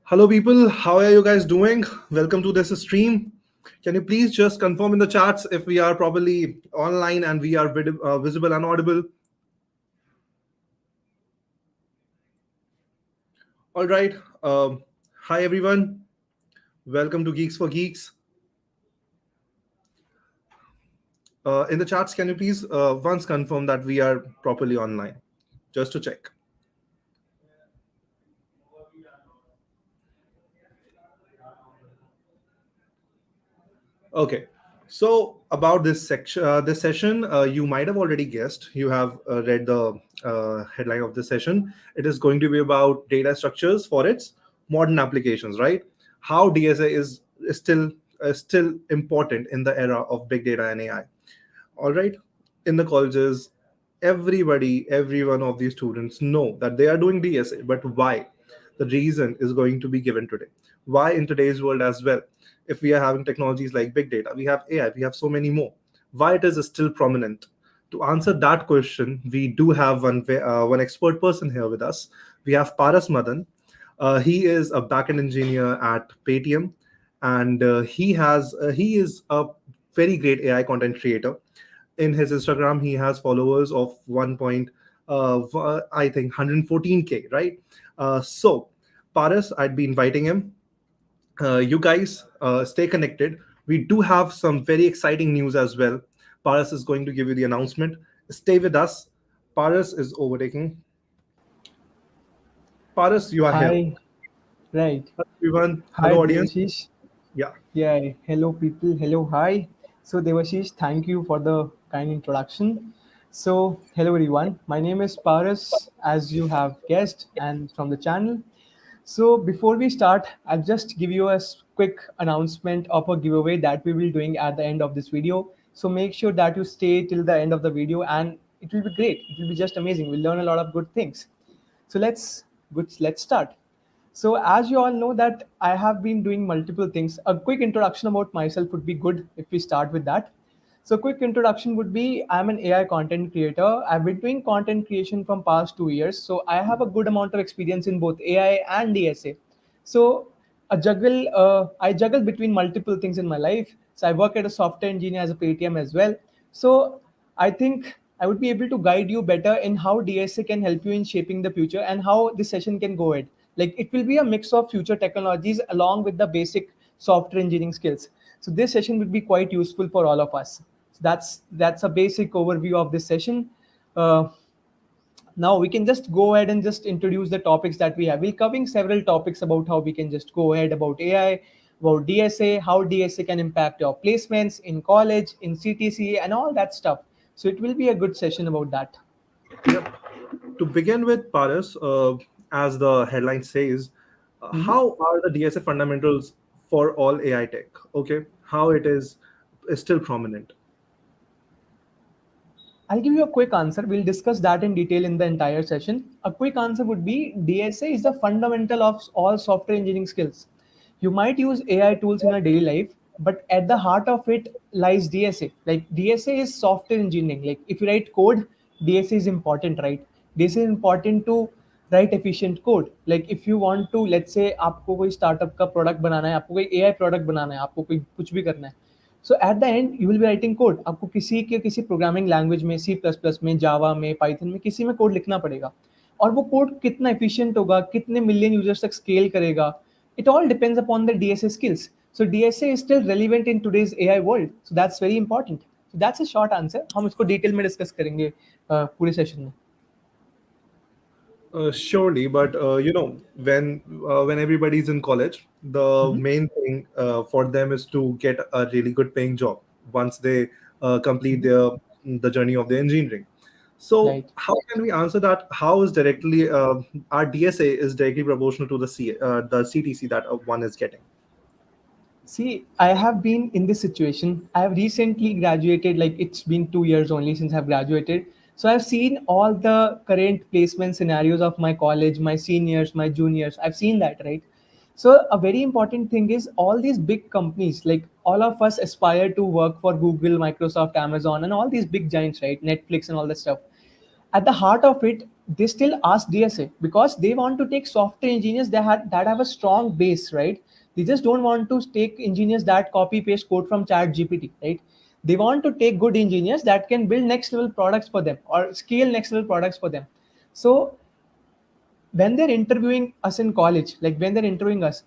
Hello, people. How are you guys doing? Welcome to this stream. Can you please just confirm in the chats if we are properly online and we are visible and audible? All right. Hi, everyone. Welcome to Geeks for Geeks. In the chats, can you please once confirm that we are properly online? Just to check. Okay. So about this session, you might have already guessed. You have read the headline of this session. It is going to be about data structures for its modern applications, right? How DSA is still important in the era of big data and AI. All right, in the colleges, every one of these students know that they are doing DSA, but why? The reason is going to be given today. Why in today's world as well? If we are having technologies like big data, we have AI, we have so many more. Why it is still prominent? To answer that question, we do have one expert person here with us. We have Paras Madan. He is a backend engineer at Paytm, and he is a very great AI content creator. In his Instagram, he has followers of I think 114K, right? So, Paras, I'd be inviting him. You guys stay connected. We do have some very exciting news as well. Paras is going to give you the announcement. Stay with us. Paras is overtaking. Paras, you are here. Hi, right. Hello, everyone. Hi, Hello, audience. Devashish. Yeah. Yeah, hello, people. Hello, hi. So, Devashish, thank you for the kind introduction. So, hello, everyone. My name is Paras, as you have guessed, and from the channel. So, before we start, I'll just give you a quick announcement of a giveaway that we will be doing at the end of this video. So, make sure that you stay till the end of the video, and it will be great. It will be just amazing. We'll learn a lot of good things. So, let's start. So as you all know that I have been doing multiple things. A quick introduction about myself would be good if we start with that. So quick introduction would be I'm an AI content creator. I've been doing content creation from past 2 years. So I have a good amount of experience in both AI and DSA. So I juggle between multiple things in my life. So I work as a software engineer as a Paytm as well. So I think I would be able to guide you better in how DSA can help you in shaping the future and how this session can go ahead. Like it will be a mix of future technologies along with the basic software engineering skills. So this session would be quite useful for all of us. So that's a basic overview of this session. Uh, Now we can just go ahead and just introduce the topics that we have. We're covering several topics about how we can just go ahead about AI, about DSA, how DSA can impact your placements in college, in CTC, and all that stuff. So it will be a good session about that. Yep. To begin with, Paras, as the headline says, Mhm. how are the DSA fundamentals for all AI tech? Okay, how is still prominent. I'll give you a quick answer. We'll discuss that in detail in the entire session. A quick answer would be DSA is the fundamental of all software engineering skills. You might use AI tools in your daily life, but at the heart of it lies DSA. Like DSA is software engineering. Like if you write code, DSA is important, right? DSA is important to write efficient code. Like if you want to, let's say आपको कोई startup का product बनाना है, आपको कोई AI product बनाना है, आपको कोई कुछ भी करना है, so at the end you will be writing code. आपको किसी प्रोग्रामिंग लैंग्वेज में, सी प्लस प्लस में, जावा में, पाइथन में, किसी में कोड लिखना पड़ेगा. और वो कोड कितना एफिशिएंट होगा, कितने मिलियन यूजर्स तक स्केल करेगा, it all depends upon the DSA skills. So DSA is still relevant in today's AI world. So that's very important. So that's a short answer. हम इसको डिटेल में discuss करेंगे पूरे session में. Surely, but when everybody's in college, the main thing for them is to get a really good paying job once they complete the journey of the engineering. So, Right. how can we answer that? How is directly our DSA is directly proportional to the CTC that one is getting? See, I have been in this situation. I have recently graduated, like it's been 2 years only since I've graduated. So I've seen all the current placement scenarios of my college, my seniors, my juniors. I've seen that, right? So a very important thing is all these big companies, like all of us aspire to work for Google, Microsoft, Amazon, and all these big giants, right? Netflix and all that stuff. At the heart of it, they still ask DSA because they want to take software engineers that have a strong base, right? They just don't want to take engineers that copy paste code from Chat GPT, right? They want to take good engineers that can build next level products for them or scale next level products for them. So when they're interviewing us in college, like when they're interviewing us,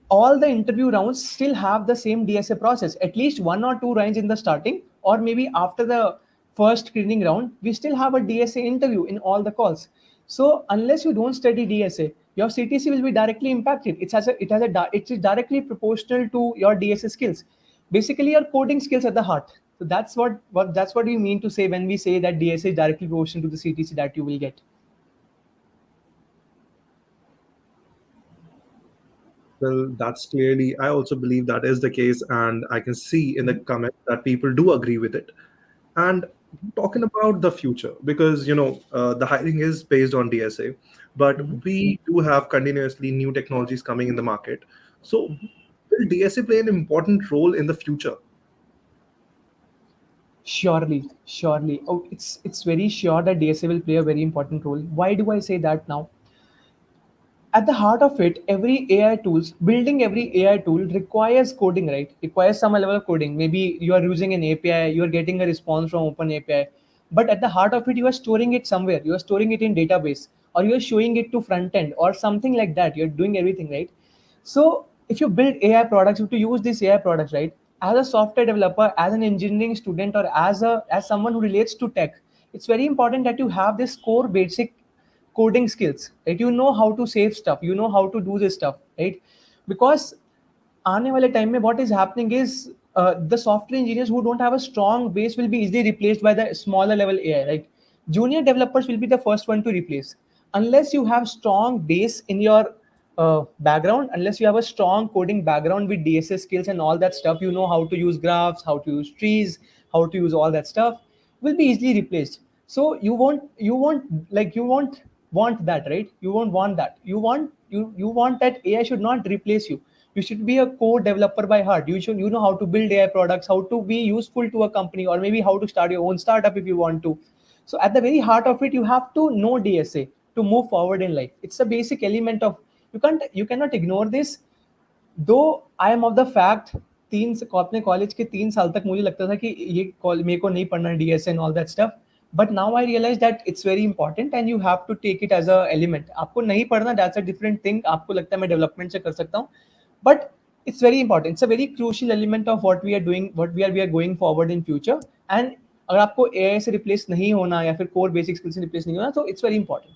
all the interview rounds still have the same DSA process, at least one or two rounds in the starting, or maybe after the first screening round, we still have a DSA interview in all the calls. So unless you don't study DSA, your CTC will be directly impacted. It is directly proportional to your DSA skills. Basically, your coding skills at the heart. So that's what we mean to say when we say that DSA is directly proportional to the CTC that you will get. Well, that's clearly, I also believe that is the case, and I can see in the comments that people do agree with it. And talking about the future, because the hiring is based on DSA, but we do have continuously new technologies coming in the market. So, will DSA play an important role in the future? Surely, surely. Oh, it's very sure that DSA will play a very important role. Why do I say that now? At the heart of it, building every AI tool requires coding, right? Requires some level of coding. Maybe you are using an API, you are getting a response from Open API, but at the heart of it, you are storing it somewhere. You are storing it in database, or you are showing it to front end, or something like that. You're doing everything right. So if you build AI products, you have to use these AI products, right? As a software developer, as an engineering student, or as someone who relates to tech, it's very important that you have this core basic coding skills, right? You know how to save stuff, you know how to do this stuff, right? Because आने वाले time में what is happening is the software engineers who don't have a strong base will be easily replaced by the smaller level AI, right? Junior developers will be the first one to replace unless you have strong base in your background, unless you have a strong coding background with DSS skills and all that stuff. You know how to use graphs, how to use trees, how to use all that stuff, will be easily replaced. So you won't want that, right? You won't want that. You want that AI should not replace you. You should be a core developer by heart. You know how to build AI products, how to be useful to a company, or maybe how to start your own startup if you want to. So at the very heart of it, you have to know DSA to move forward in life. It's a basic element of, you cannot ignore this. दो I am of the fact, अपने college के 3 साल तक मुझे लगता था कि मेरे को नहीं पढ़ना DSA and all that stuff. But now I realise that it's very important and you have to take it as a element. आपको नहीं पढ़ना, दैट्स अ डिफरेंट थिंग. आपको लगता है मैं डेवलपमेंट से कर सकता हूँ, but it's very important. It's a very crucial element of what we are doing, what we are going forward in future. And अगर आपको एआई से रिप्लेस नहीं होना या फिर कोर बेसिक स्किल से रिप्लेस नहीं होना, तो it's very important.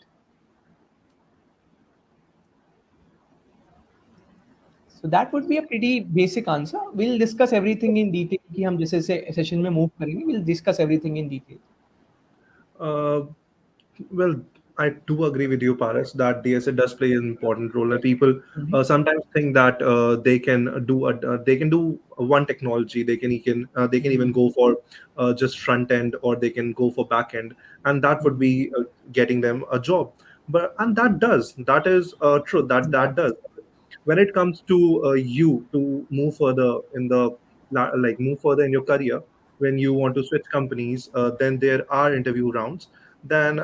So that would be a pretty basic answer. We'll discuss everything in detail. कि हम जैसे से session में move करेंगे, we'll discuss everything in detail. Uh, Well, I do agree with you, Paras, that DSA does play an important role. And people sometimes think that they can do one technology. They can even go for just front end, or they can go for back end, and that would be getting them a job. And that is true. That does. When it comes to you to move further move further in your career, when you want to switch companies, then there are interview rounds. Then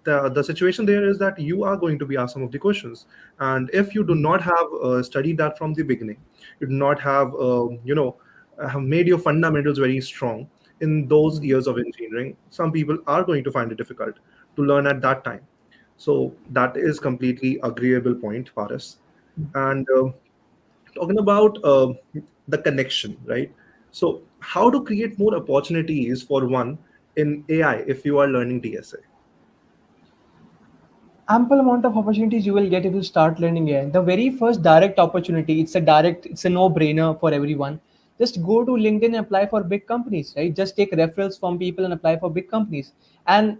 the situation there is that you are going to be asked some of the questions, and if you do not have studied that from the beginning, you do not have have made your fundamentals very strong in those years of engineering, some people are going to find it difficult to learn at that time. So that is completely agreeable point for us. And talking about the connection, right? So how to create more opportunities for one in AI if you are learning DSA? Ample amount of opportunities you will get if you start learning AI. The very first direct opportunity, it's a no-brainer for everyone. Just go to LinkedIn and apply for big companies, right? Just take referrals from people and apply for big companies. And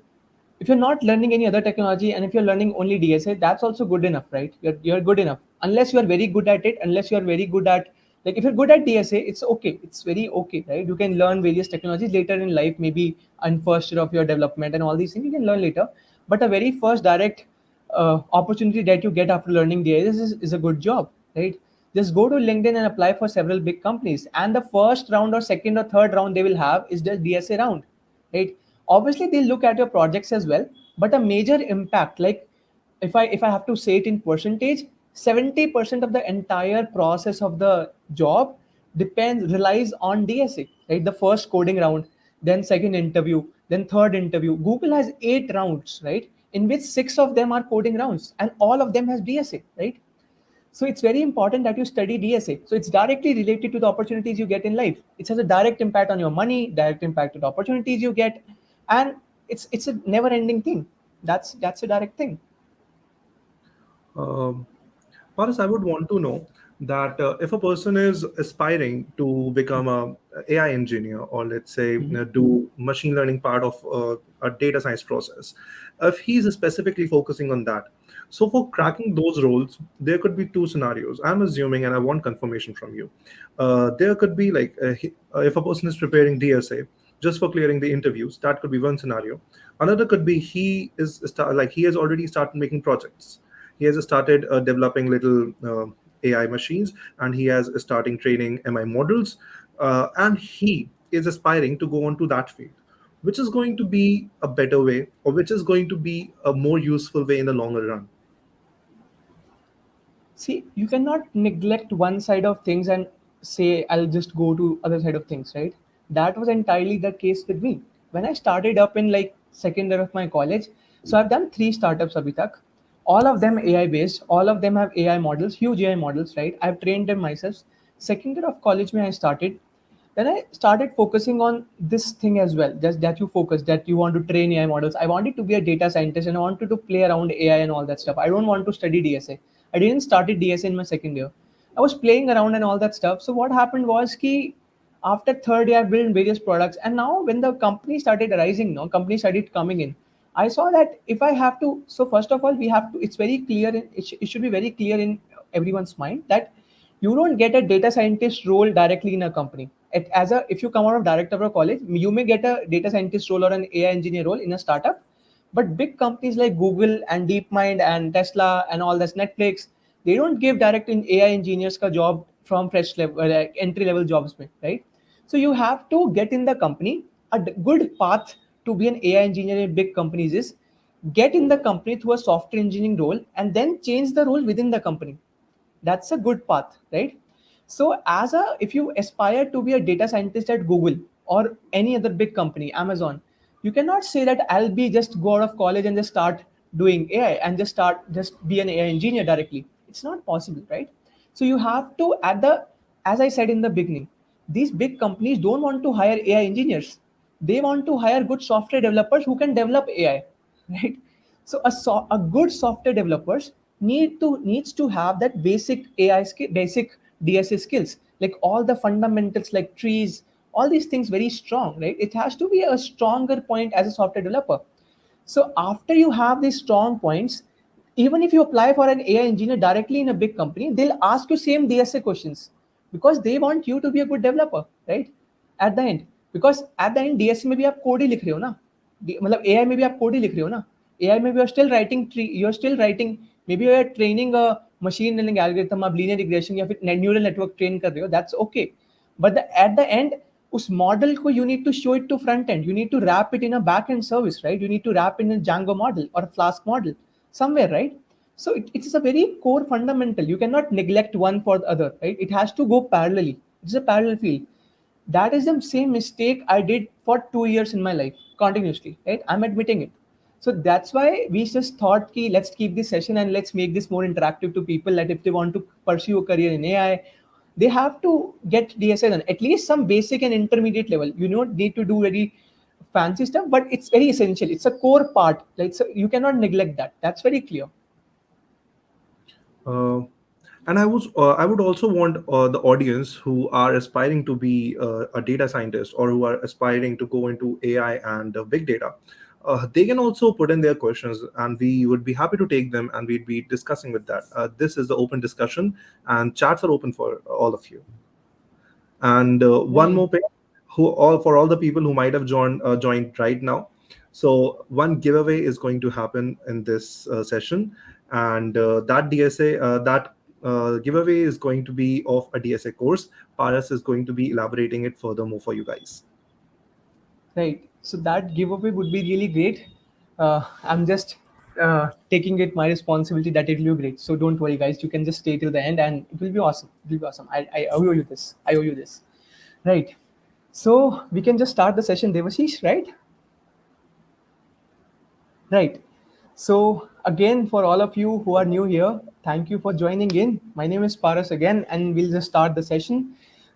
if you're not learning any other technology, and if you're learning only DSA, that's also good enough, right? You're good enough. Unless you are very good at it, unless you are very good at, like if you're good at DSA, it's okay. It's very okay, right? You can learn various technologies later in life, maybe on first year of your development and all these things you can learn later. But a very first direct opportunity that you get after learning DSA is a good job, right? Just go to LinkedIn and apply for several big companies. And the first round or second or third round they will have is the DSA round, right? Obviously they'll look at your projects as well, but a major impact, like if I have to say it in percentage, 70% of the entire process of the job relies on DSA, right? The first coding round, then second interview, then third interview. Google has 8 rounds, right, in which 6 of them are coding rounds, and all of them has DSA, right? So it's very important that you study DSA. So it's directly related to the opportunities you get in life. It has a direct impact on your money, direct impact on the opportunities you get, and it's a never-ending thing. That's a direct thing. Um, Paras, I would want to know that if a person is aspiring to become a AI engineer, or let's say do machine learning part of a data science process, if he's specifically focusing on that, so for cracking those roles, there could be two scenarios. I'm assuming, and I want confirmation from you. There could be like if a person is preparing DSA just for clearing the interviews, that could be one scenario. Another could be like he has already started making projects. He has started developing little AI machines, and he has starting training MI models, and he is aspiring to go on to that field. Which is going to be a better way, or which is going to be a more useful way in the longer run? See, you cannot neglect one side of things and say I'll just go to other side of things, right? That was entirely the case with me when I started up in like second year of my college. So I've done 3 startups abhi tak, all of them AI based, all of them have AI models, huge AI models, right? I've trained them myself. Second year of college when I started, then I started focusing on this thing as well. Just that you focus, that you want to train AI models. I wanted to be a data scientist and I wanted to play around AI and all that stuff. I don't want to study DSA. I didn't started DSA in my second year. I was playing around and all that stuff. So what happened was ki after third year I built various products, and now when the company started rising, no company started coming in. I saw that if I have to, so first of all, we have to. It's very clear. It should be very clear in everyone's mind that you don't get a data scientist role directly in a company. As a if you come out of director of a college, you may get a data scientist role or an AI engineer role in a startup. But big companies like Google and DeepMind and Tesla and all this Netflix, they don't give direct in AI engineers ka job from fresh level entry level jobs, mein, right? So you have to get in the company. Good path to be an AI engineer in big companies is get in the company through a software engineering role and then change the role within the company. That's a good path, right? So as a if you aspire to be a data scientist at Google or any other big company, Amazon, you cannot say that I'll be just go out of college and just start doing AI and just be an AI engineer directly. It's not possible, right? So you have to as I said in the beginning, these big companies don't want to hire AI engineers. They want to hire good software developers who can develop AI, right? So a good software developers needs to have that basic AI skill, basic DSA skills, like all the fundamentals like trees, all these things very strong, right? It has to be a stronger point as a software developer. So after you have these strong points, even if you apply for an AI engineer directly in a big company, they'll ask you same DSA questions because they want you to be a good developer, right? At the end, because at the end DSA में भी आप code ही लिख रहे हो ना, मतलब AI में भी आप कोड ही लिख रहे हो ना. AI में भी you're still writing tree, you're still writing, maybe you're training a machine learning algorithm, आप linear regression या फिर neural network train कर रहे हो, that's okay. But at the end उस model को you need to show it to front end, you need to wrap it in a back end service, right? You need to wrap in a Django model or a Flask model somewhere, right? So it is a very core fundamental. You cannot neglect one for the other, right? It has to go parallelly. It's a parallel field. That is the same mistake I did for 2 years in my life continuously, right? I'm admitting it. So that's why we just thought ki let's keep this session and let's make this more interactive to people that if they want to pursue a career in AI, they have to get DSA done, at least some basic and intermediate level. You don't need to do very fancy stuff, but it's very essential. It's a core part. Like so you cannot neglect that. That's very clear. Uh, and I would also want the audience who are aspiring to be a data scientist, or who are aspiring to go into AI and big data. They can also put in their questions, and we would be happy to take them, and we'd be discussing with that. This is the open discussion, and chats are open for all of you. And one Right. more thing, who all for all the people who might have joined right now. So one giveaway is going to happen in this session, and that DSA that giveaway is going to be of a DSA course. Paras is going to be elaborating it furthermore for you guys. Right. So that giveaway would be really great. I'm just taking it my responsibility that it will be great. So don't worry, guys. You can just stay till the end, and it will be awesome. It will be awesome. I owe you this. I owe you this. Right. So we can just start the session, Devashish. Right. Right. So again, for all of you who are new here, thank you for joining in. My name is Paras again, and we'll just start the session.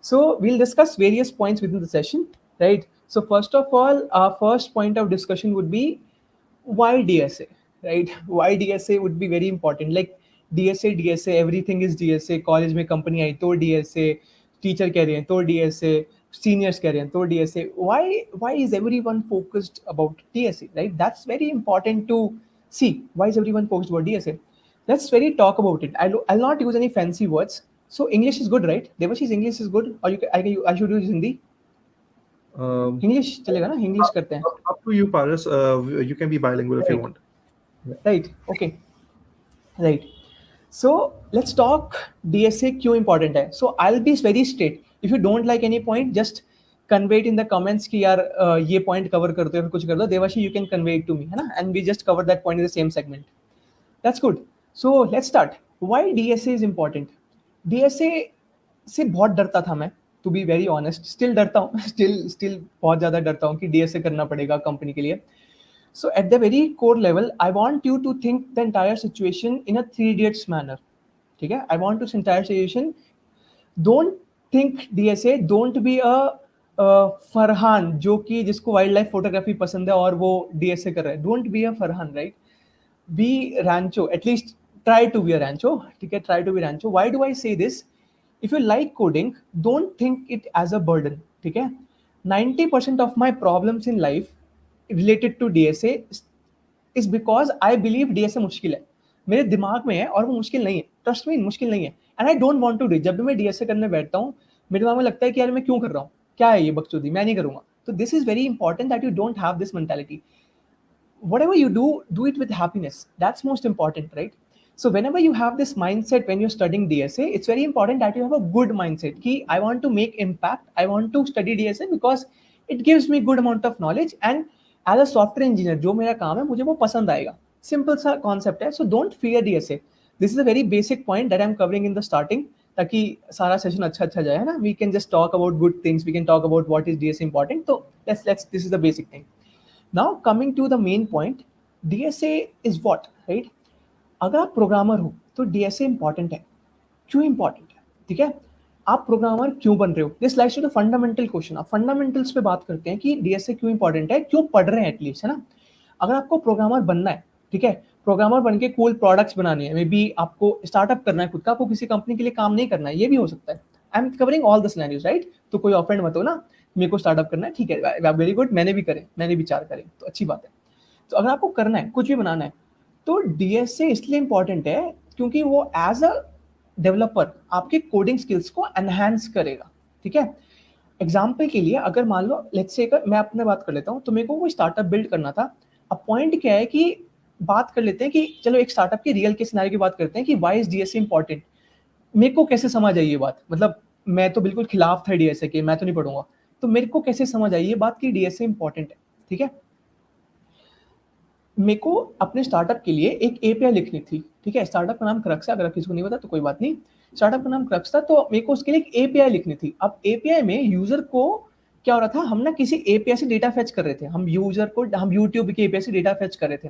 So we'll discuss various points within the session, right? So first of all, our first point of discussion would be why DSA, right? Why DSA would be very important. Like DSA, everything is DSA. College में company आई तो DSA, teacher कह रहे हैं तो DSA, seniors कह रहे हैं तो DSA. Why is everyone focused about DSA, right? That's very important to see. Why is everyone focused about DSA? Let's very talk about it. I'll not use any fancy words. So English is good, right? Devashish, English is good, or I should use Hindi. Um, English चलेगा ना? English करते हैं. up to you, Paras. You can be bilingual if you Right. want. Right. Okay. Right. So let's talk DSA Q important है. So I'll be very straight. If you don't like any point, just convey it in the comments कि यार ये point cover कर दो या फिर कुछ कर दो. देवाशी, you can convey it to me, है ना? And we just cover that point in the same segment. That's good. So let's start. Why DSA is important? DSA से बहुत डरता था मैं. To be very honest, still डरता हूँ. Still बहुत ज़्यादा डरता हूँ कि DSA करना पड़ेगा कंपनी के लिए. So at the very core level, I want you to think the entire situation in a three idiots manner. ठीक है? I want this entire situation. Don't think DSA. Don't be a Farhan जो कि जिसको wild life photography पसंद है और वो DSA कर रहा है. Don't be a Farhan, right? Be rancho. At least try to be a rancho. ठीक है? Try to be rancho. Why do I say this? If you like coding, don't think it as a burden. ठीक है? 90% of my problems in life related to DSA is because I believe DSA मुश्किल है. मेरे दिमाग में है और वो मुश्किल नहीं है. ट्रस्ट मी, मुश्किल नहीं है. And I don't want to do. जब भी मैं DSA करने बैठता हूँ, मेरे दिमाग में लगता है कि यार मैं क्यों कर रहा हूँ, क्या है ये बकचोदी, मैं नहीं करूंगा. तो this is very important that you don't have this mentality. Whatever you do it with happiness. That's most important, right? So whenever you have this mindset when you're studying DSA, it's very important that you have a good mindset. Ki I want to make impact. I want to study DSA because it gives me good amount of knowledge, and as a software engineer, जो मेरा काम है मुझे वो पसंद आएगा. Simple सा concept है. So don't fear DSA. This is a very basic point that I'm covering in the starting. ताकि सारा सेशन अच्छा जाए, है ना? We can just talk about good things. We can talk about what is DSA important. So let's this is the basic thing. Now coming to the main point, DSA is what, right? अगर आप programmer हो तो DSA important है. क्यों important है? ठीक है, आप प्रोग्रामर क्यों बन रहे हो? This likes to the fundamental question. आप फंडामेंटल्स पे बात करते हैं कि DSA क्यों इंपॉर्टेंट है, क्यों पढ़ रहे हैं एटलीस्ट, है ना? अगर आपको प्रोग्रामर बनना है, ठीक है, प्रोग्रामर बन के कूल प्रोडक्ट्स बनाने हैं, मे बी आपको स्टार्टअप करना है खुद का, आपको किसी कंपनी के लिए काम नहीं करना है, ये भी हो सकता है. I am covering all the scenarios, right? तो कोई ऑफेंड मत हो ना, मेरे को स्टार्टअप करना है, ठीक है, वेरी गुड, मैंने भी करे, मैंने भी 4 करे, तो अच्छी बात है. तो अगर आपको करना है, कुछ भी बनाना है, तो DSA इसलिए इंपॉर्टेंट है क्योंकि वो एज अ डेवलपर आपके कोडिंग स्किल्स को एनहांस करेगा. ठीक है, एग्जाम्पल के लिए अगर मान लो लेट्स से मैं अपने बात कर लेता हूँ, तो मेरे को वो स्टार्टअप बिल्ड करना था. अब पॉइंट क्या है कि बात कर लेते हैं कि चलो एक स्टार्टअप की रियल के सिनेरियो की बात करते हैं कि व्हाई इज DSA इंपॉर्टेंट. मेरे को कैसे समझ आई ये बात, मतलब मैं तो बिल्कुल खिलाफ था DSA के, मैं तो नहीं पढ़ूंगा, तो मेरे को कैसे समझ आई ये बात कि DSA इंपॉर्टेंट है. ठीक है, मेरे को अपने स्टार्टअप के लिए एक API लिखनी थी. ठीक है, स्टार्टअप का नाम क्रक्स है, अगर किसी को नहीं पता तो कोई बात नहीं, स्टार्टअप का नाम क्रक्स था. तो मेरे को उसके लिए एक API लिखनी थी. अब API में यूजर को क्या हो रहा था, हम ना किसी API से डेटा फेच कर रहे थे, हम यूजर को हम YouTube के API से डेटा फेच कर रहे थे.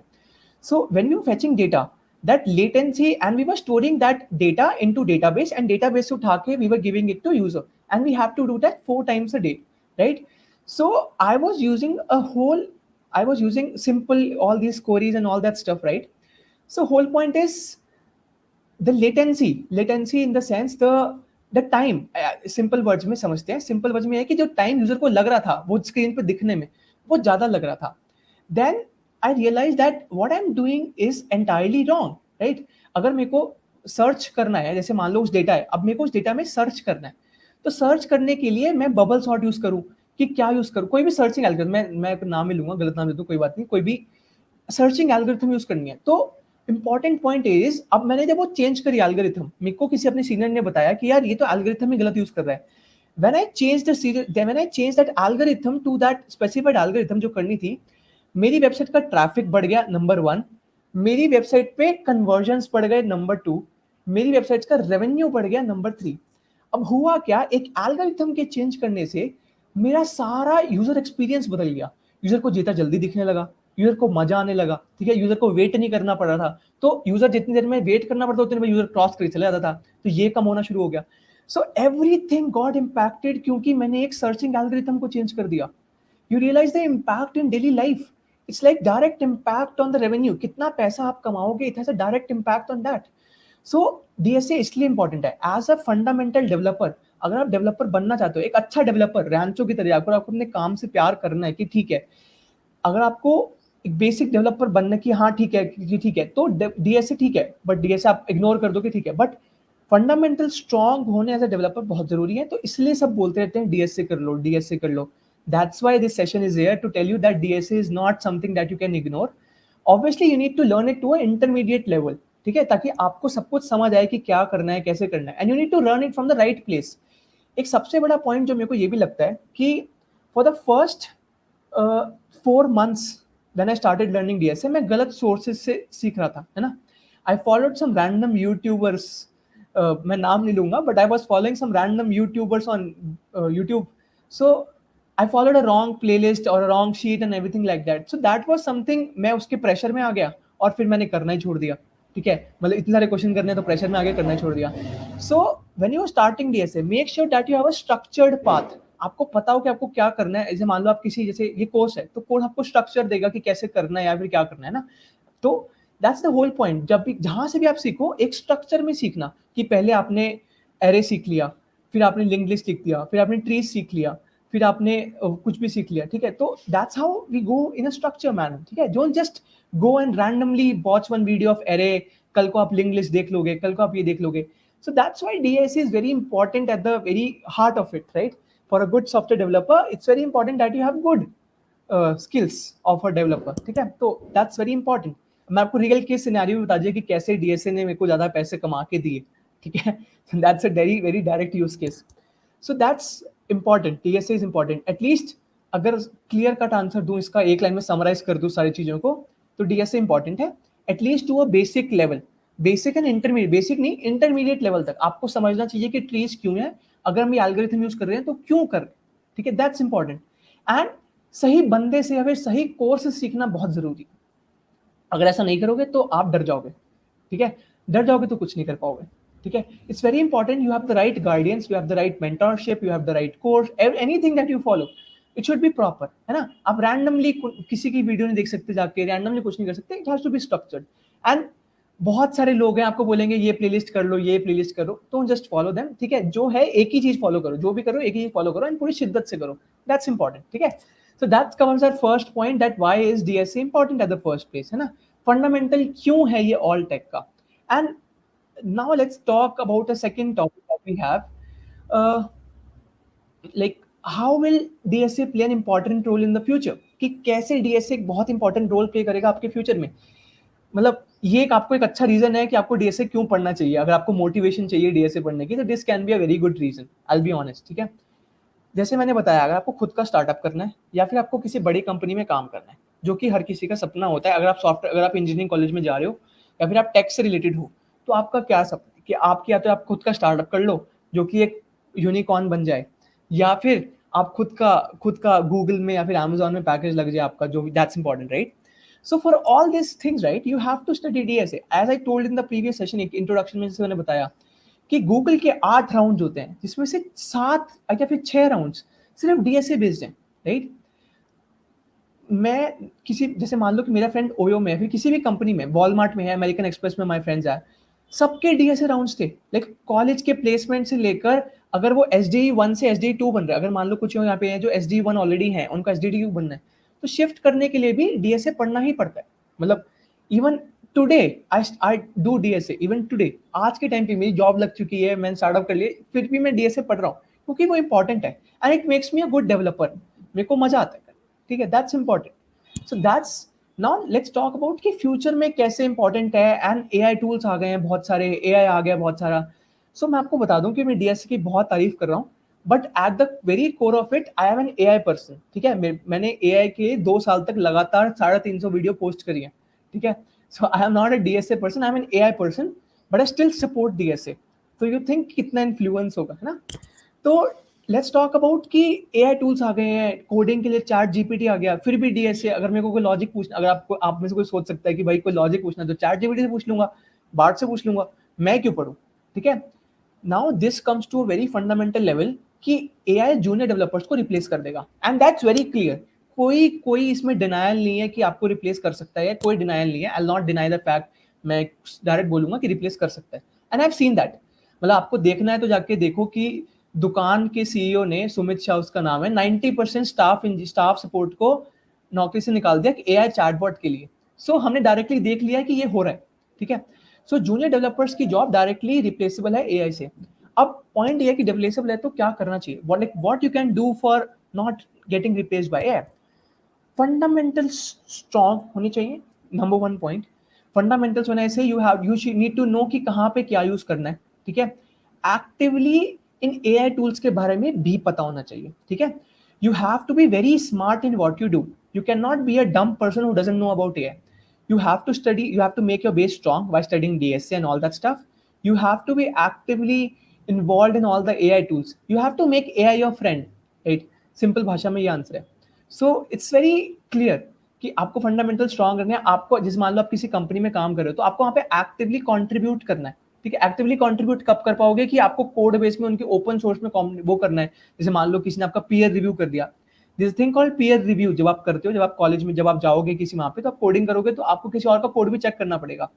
So when we were fetching data, that latency, and we were storing that data into database, and database से उठा के we were giving it to user, and we have to do that 4 times a day, right? So I was using simple all these queries and all that stuff, right? So whole point is the latency in the sense the time. Simple words में समझते हैं, simple words में है कि जो time user को लग रहा था वो screen पे दिखने में वो ज़्यादा लग रहा था. Then I realized that what I'm doing is entirely wrong, right? अगर मेरे को सर्च करना है, जैसे मान लो उस डेटा है, अब मेरे को उस डेटा में सर्च करना है, तो सर्च करने के लिए मैं बबल सॉर्ट यूज करूं कि क्या यूज करूं, कोई भी सर्चिंग एल्गोरिथम, मैं नाम ही लूंगा, गलत नाम दे दूं कोई बात नहीं, कोई भी सर्चिंग एल्गोरिथम यूज करनी है. तो इंपॉर्टेंट पॉइंट इज, अब मैंने जब वो चेंज करी एल्गोरिथम, मेरे को किसी अपने सीनियर ने बताया कि यार ये तो एल्गोरिथम ही गलत यूज कर रहा है. When I change the when I change that algorithm to that specified algorithm जो करनी थी, मेरी वेबसाइट का ट्रैफिक बढ़ गया, नंबर 1। मेरी वेबसाइट पे कन्वर्जन्स बढ़ गए, नंबर 2। मेरी वेबसाइट का रेवेन्यू बढ़ गया, नंबर 3। अब हुआ क्या, एक एल्गोरिथम के चेंज करने से मेरा सारा यूजर एक्सपीरियंस बदल गया। यूजर को डेटा जल्दी दिखने लगा, यूजर को मजा आने लगा, ठीक है, यूजर को वेट नहीं करना पड़ रहा था। तो यूजर जितनी देर में वेट करना पड़ता उतनी देर में यूजर क्रॉस करके चला जाता था, तो ये कम होना शुरू हो गया। सो एवरीथिंग गॉट इम्पैक्टेड क्योंकि मैंने एक सर्चिंग एल्गोरिथम को चेंज कर दिया। You realize the impact in daily life. It's like direct impact on the revenue. कितना पैसा आप कमाओगे, it has a direct impact on that. So DSA इसलिए इंपॉर्टेंट है एज अ फंडामेंटल डेवलपर। अगर आप डेवलपर बनना चाहते हो, एक अच्छा डेवलपर रैंचो की तरह, आपको अपने काम से प्यार करना है कि ठीक है, अगर आपको एक बेसिक डेवलपर बनना कि हाँ ठीक है कि ठीक है, तो डीएसए ठीक है, बट डीएसए आप इग्नोर कर दो कि ठीक है, बट फंडामेंटल स्ट्रांग होने एज अ डेवलपर बहुत जरूरी है। तो इसलिए सब बोलते रहते हैं डीएसए कर लो, डीएसए कर लो। That's why this session is here to tell you that DSA is not something that you can ignore. Obviously you need to learn it to a intermediate level, ठीक है, ताकि आपको सब कुछ समझ आए कि क्या करना है, कैसे करना है, and you need to learn it from the right place. एक सबसे बड़ा पॉइंट जो मेरे को ये भी लगता है कि for the first 4 months when I started learning DSA, मैं गलत सोर्सेज से सीख रहा था, है ना। I followed some random YouTubers, मैं नाम नहीं लूंगा, but I was following some random YouTubers on YouTube. So I followed a wrong playlist or a wrong sheet and everything like that. So that was something, मैं उसके pressure में आ गया और फिर मैंने करना ही छोड़ दिया, ठीक है, मतलब इतने सारे क्वेश्चन करने तो प्रेशर में आगे करना ही छोड़ दिया। So when you are starting DSA, make sure that you have a structured path. आपको पता हो कि आपको क्या करना है। जैसे मान लो आप किसी, जैसे ये कोर्स है, तो कोर्स आपको स्ट्रक्चर देगा कि कैसे करना है या फिर क्या करना है ना। तो दैट्स द होल पॉइंट। जब भी जहां से भी आप सीखो, एक स्ट्रक्चर में सीखना, कि पहले आपने एरे सीख लिया, फिर आपने लिंक्ड लिस्ट सीख लिया, फिर आपने ट्रीज सीख लिया, फिर आपने कुछ भी सीख लिया, ठीक है। तो that's how we go in a structure manner, ठीक है। Don't just go and randomly watch one video of array, कल को आप लिंक्ड लिस्ट देख लोगे, कल को आप ये देख लोगे। So that's why DSA is very important at the very heart of it, right? For a good software developer, it's very important that you have good skills of a developer, ठीक है। तो that's very important। मैं आपको real case scenario बता दिया कि कैसे DSA ने मेरे को ज्यादा पैसे कमा के दिए, ठीक है। That's a very very direct use case. So that's important, DSA is important. At least अगर क्लियर कट आंसर दूं इसका, एक लाइन में समराइज कर दूं सारी चीजों को, तो डीएसए इंपॉर्टेंट है at least to a basic level. Basic and intermediate, basic नहीं इंटरमीडिएट लेवल तक आपको समझना चाहिए कि ट्रीज क्यों है, अगर हम ये एल्गोरिथम यूज कर रहे हैं तो क्यों कर रहे हैं, ठीक है। That's important. एंड सही बंदे से या फिर सही कोर्स सीखना बहुत जरूरी है। अगर ऐसा नहीं करोगे तो आप डर जाओगे, ठीक है। डर जाओगे तो कुछ नहीं कर पाओगे, ठीक है। It's very important, you have the right guidance, you have the right mentorship, you have the right course, anything that you follow it should be proper, है ना। आप रैंडमली किसी की वीडियो नहीं देख सकते, जाके रैंडमली कुछ नहीं कर सकते। It has to be structured. And बहुत सारे लोग हैं आपको बोलेंगे ये प्लेलिस्ट कर लो, ये प्लेलिस्ट करो, तो जस्ट फॉलो देम, ठीक है। जो है एक ही चीज फॉलो करो, जो भी करो एक ही चीज फॉलो करो एंड पूरी शिद्दत से करो। दैट्स इंपॉर्टेंट, ठीक है। So that covers our first point, that why is DSA important at the first place, है ना। फंडामेंटल क्यों है ये ऑल टेक का। And now let's talk about a second topic that we have, like how will DSA play an important role in the future, कि कैसे DSA एक बहुत इंपॉर्टेंट रोल प्ले करेगा आपके फ्यूचर में। मतलब ये एक आपको एक अच्छा रीजन है कि आपको डीएसए क्यों पढ़ना चाहिए। अगर आपको मोटिवेशन चाहिए डीएसए पढ़ने की, तो this can be a very good reason, I will be honest, ठीक है। जैसे मैंने बताया, अगर आपको खुद का स्टार्टअप करना है या फिर आपको किसी बड़ी कंपनी में काम करना है, जो कि हर किसी का सपना होता है। अगर आप सॉफ्टवेयर, अगर आप इंजीनियरिंग कॉलेज में जा रहे हो या फिर आप टेक से रिलेटेड हो, तो आपका क्या सपना है कि आपकी, या तो आप खुद का स्टार्टअप कर लो जो कि एक यूनिकॉर्न बन जाए, या फिर आप खुद का गूगल में या फिर अमेजोन में पैकेज लग जाए आपका, जो that's important, right. So for all these things, right, you have to study DSA. As I told in the previous session, एक इंट्रोडक्शन में जैसे मैंने बताया कि गूगल के 8 राउंड होते हैं, जिसमें से 7 या फिर 6 राउंड सिर्फ डीएसए बेस्ड हैं, राइट। मैं किसी, जैसे मान लो कि मेरा फ्रेंड ओयो में, फिर किसी भी कंपनी में, वॉलमार्ट में है, अमेरिकन एक्सप्रेस में माय फ्रेंड्स है, सबके डीएसए राउंड्स थे। लाइक कॉलेज के प्लेसमेंट से लेकर, अगर वो SDE 1 से SDE 2 बन रहा है, अगर मान लो कुछ यहाँ पे है जो SDE 1 ऑलरेडी है, उनका SDE 2 बनना है, तो शिफ्ट करने के लिए भी डीएसए पढ़ना ही पड़ता है। मतलब even today I do DSA, even today, आज के टाइम पे मेरी जॉब लग चुकी है, मैंने स्टार्टअप कर लिया, फिर भी मैं डीएसए पढ़ रहा हूँ, क्योंकि वो इंपॉर्टेंट है and it makes me a good developer. मेरे को मजा आता है, ठीक है। That's important. So that's, now let's talk about कि फ्यूचर में कैसे इंपॉर्टेंट है। एंड एआई टूल्स आ गए हैं बहुत सारे, एआई आ गया बहुत सारा। सो मैं आपको बता दूं कि मैं डीएसए की बहुत तारीफ कर रहा हूँ, but at the very core of it I am an A I person, ठीक है। मैंने ए आई के 2 साल तक लगातार 350 वीडियो पोस्ट करी है, ठीक है। So I am not a D S A person, I am an A I person, but I still support D S A. तो यू थिंक कितना इन्फ्लुएंस होगा, है ना। तो लेट्स टॉक अबाउट कि एआई टूल्स आ गए हैं, कोडिंग के लिए चैट जीपीटी आ गया, फिर भी डीएसए, अगर मेरे को कोई लॉजिक पूछना, अगर आपको आप में से कोई सोच सकता है कि भाई कोई लॉजिक पूछना तो चैट जीपीटी से पूछ लूंगा, बार्ट से पूछ लूंगा, मैं क्यों पढ़ूं, ठीक है। Now this comes to a very fundamental level कि एआई जूनियर डेवलपर्स को रिप्लेस कर देगा, एंड दैट्स वेरी क्लियर। कोई कोई इसमें डिनायल नहीं है कि आपको रिप्लेस कर सकता है, कोई डिनायल नहीं है। I will not deny the fact, मैं डायरेक्ट बोलूंगा कि रिप्लेस कर सकता है, and I have seen that. मतलब आपको देखना है तो जाके देखो कि दुकान के सीईओ ने, सुमित शाह उसका नाम है, 90% स्टाफ सपोर्ट को नौकरी से निकाल दिया एआई चैटबॉट के लिए। सो हमने डायरेक्टली देख लिया कि ये हो रहा है, ठीक है। सो जूनियर डेवलपर्स की जॉब डायरेक्टली रिप्लेसेबल है एआई से। अब पॉइंट ये है कि रिप्लेसेबल है तो क्या करना चाहिए, what you can do for not getting replaced by AI. Fundamental strong होनी चाहिए, number one point. Fundamentals when I से यू नीड टू नो कि कहाँ पे क्या यूज करना है, ठीक है। एक्टिवली इन एआई टूल्स के बारे में भी पता होना चाहिए, ठीक है। You have to be very smart in what you do, you can not be a dumb person who doesn't know about AI. You have to study, you have to make your base strong by studying DSA and all that stuff. You have to be actively involved in all the AI tools. You have to make AI your friend, right? Simple भाषा में ये answer है। सो it's very clear कि आपको fundamental strong करना है। आपको जिस मान लो आप किसी कंपनी में काम कर रहे हो तो आपको वहाँ पे एक्टिवली कंट्रीब्यूट करना है, ठीक है। एक्टिवली कंट्रीब्यूट कब कर पाओगे कि आपको कोड बेस में उनके ओपन सोर्स में वो करना है। जैसे मान लो किसी ने आपका पीयर रिव्यू कर दिया, this thing called peer review. जब आप करते हो, जब आप कॉलेज में जब आप जाओगे किसी वहां पे तो आप कोडिंग करोगे तो आपको किसी और का कोड भी चेक करना पड़ेगा।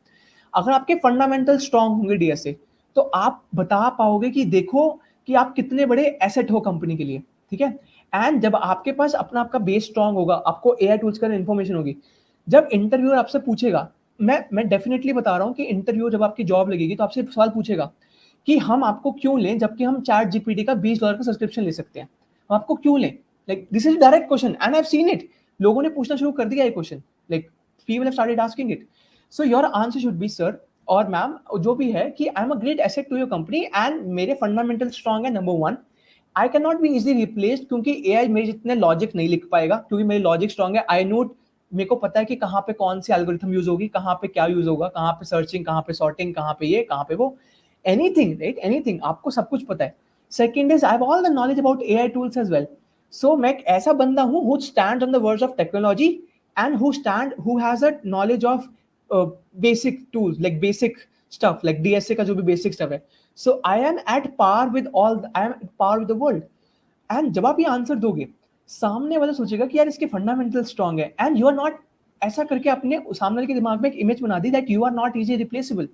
अगर आपके फंडामेंटल स्ट्रांग होंगे डीएसए तो आप बता पाओगे कि देखो कि आप कितने बड़े एसेट हो कंपनी के लिए, ठीक है। एंड जब आपके पास अपना आपका बेस स्ट्रांग होगा, आपको एआई टूल्स का इन्फॉर्मेशन होगी, जब इंटरव्यूअर आपसे पूछेगा, मैं डेफिनेटली बता रहा हूँ कि इंटरव्यू जब आपकी जॉब लगेगी तो आपसे सवाल पूछेगा कि हम आपको क्यों लें जबकि हम चैट जीपीटी का $20 का सब्सक्रिप्शन ले सकते हैं, हम आपको क्यों लें। Like this is direct question and I have seen it. लोगों ने पूछना शुरू कर दिया ये question, like people have started asking it. So your answer should be sir और मैम जो भी है कि I am a great asset to your company and मेरे फंडामेंटल स्ट्रॉन्ग है, number one. I can not be easily replaced क्योंकि AI मेरे जितने लॉजिक नहीं लिख पाएगा, क्योंकि मेरी लॉजिक स्ट्रॉन्ग है। आई नोट, मेरे को पता है कि कहाँ पे कौन सी एल्गोरिथम यूज होगी, कहाँ पे क्या यूज होगा, कहाँ पे सर्चिंग, कहाँ पे सॉर्टिंग, कहाँ पे ये, कहाँ पे वो, एनीथिंग, राइट, एनीथिंग, आपको सब कुछ पता है। Second is I have all the knowledge about AI tools as well. So मैं एक ऐसा बंदा हूँ who stands on the verge of technology and who has a knowledge of basic tools, like basic stuff, like DSA का जो भी basic stuff है। So I am at par with I am at par with the world. And जब आप ये answer दोगे, सामने वाला सोचेगा कि यार इसके फंडामेंटल स्ट्रॉन्ग है, एंड यू आर नॉट, ऐसा करके अपने सामने वाले के दिमाग में एक इमेज बना दी that you are not easy replaceable.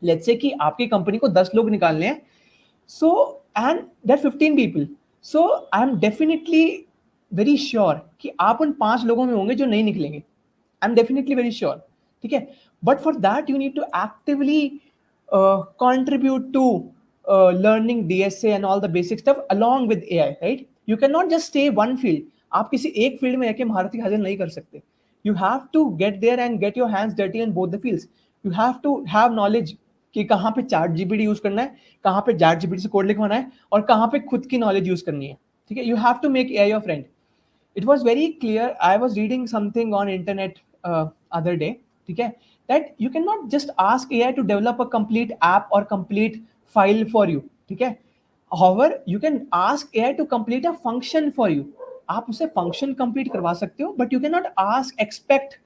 Let's say कि आपकी कंपनी को 10 लोग निकालने हैं, so and there are 15 people, so I am definitely very sure कि आप उन 5 लोगों में होंगे जो नहीं निकलेंगे। I am definitely very sure, ठीक है। But for that you need to actively contribute to learning DSA and all the basic stuff along with AI, right? You cannot just stay one field. आप किसी एक field में रह के महारथी हासिल नहीं कर सकते। You have to get there and get your hands dirty in both the fields. You have to have knowledge कि कहाँ पे चैट जीपीटी यूज करना है, कहाँ पे चैट जीपीटी से कोड लिखवाना है, और कहाँ पे खुद की नॉलेज यूज करनी है, ठीक है। You have to make AI your friend. It was very clear. I was reading something on internet other day, ठीक है, that you cannot just ask AI to develop a complete app or complete file for you, ठीक है। However, you can ask AI to complete a function for you. आप उसे function complete करवा सकते हो, but you cannot expect